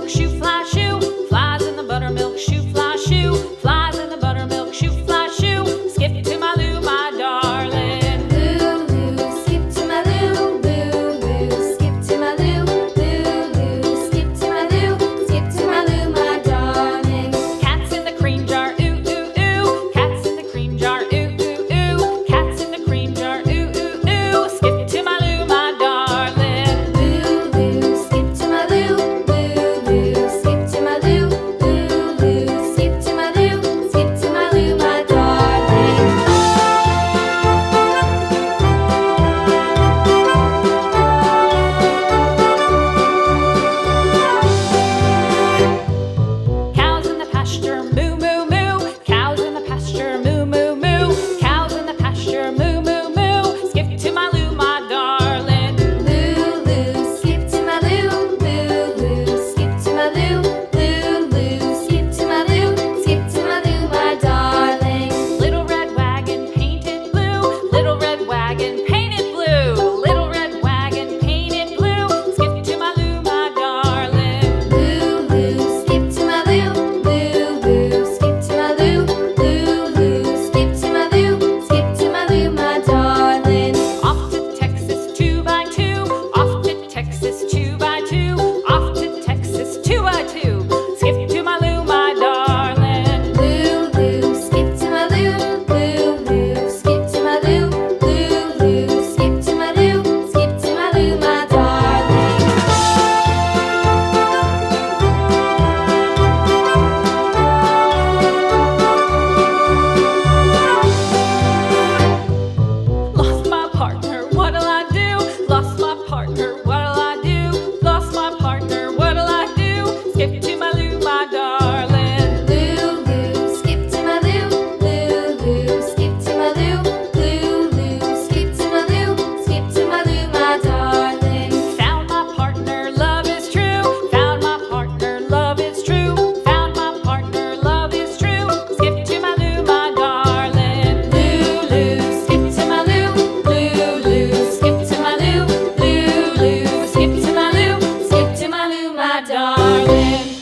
buttermilk shoe, fly shoe. Flies in the buttermilk shoe, fly shoe. Flies in the buttermilk shoe, fly shoe. Skip to my Lou, my darling. Lulu, skip to my Lou, Lulu, skip to my Lou, Lulu, skip to my Lou, skip to my Lou, my darling. Cats in the cream jar, ooh, ooh, ooh. Cats in the cream jar, ooh, ooh, ooh. Cats in the cream jar, ooh, ooh, ooh. Skip to my Lou, my darling. Lulu, skip to my Lou, Lulu, skip to my Lou, Lulu, skip to my Lou, skip to my Lou, my darling. Cows in the pasture, moo, moo, moo. Cows in the pasture, moo, moo, moo. Cows in the pasture, moo, moo, moo. Skip to my Lou, my darling. Lulu, skip to my Lou, Lulu, skip to my Lou, Lulu, skip to my Lou, skip to my Lou, my darling. Little red wagon painted blue. Little red wagon painted blue. Little red wagon painted blue. Skip to my Lou, my darling. Lulu, skip to my Lou, Lulu, skip to my Lou, Lulu, skip to my Lou, skip to my Lou, my darling. Off to Texas 2x2. Off to Texas 2x2. Off to Texas 2x2. Skip to my Lou, my darling. Lulu, skip to my Lou, Lulu, skip to my Lou, Lulu, skip to my Lou, skip to my Lou, my darling. Lost my partner, what'll I do? Lost my partner, what'll I do? Lost my partner, what'll I do? Skip to my Lou, my darling. Lulu, skip to my Lou, Lulu, skip to my Lou, Lulu, skip to my Lou, skip to my Lou, my darling. Found my partner, love is true. Found my partner, love is true. Found my partner, love is true. Skip to my Lou, my darling. Lulu, skip to my Lou, Lulu, skip to my Lou, Lulu, skip to my Lou, skip to my Lou, my darling.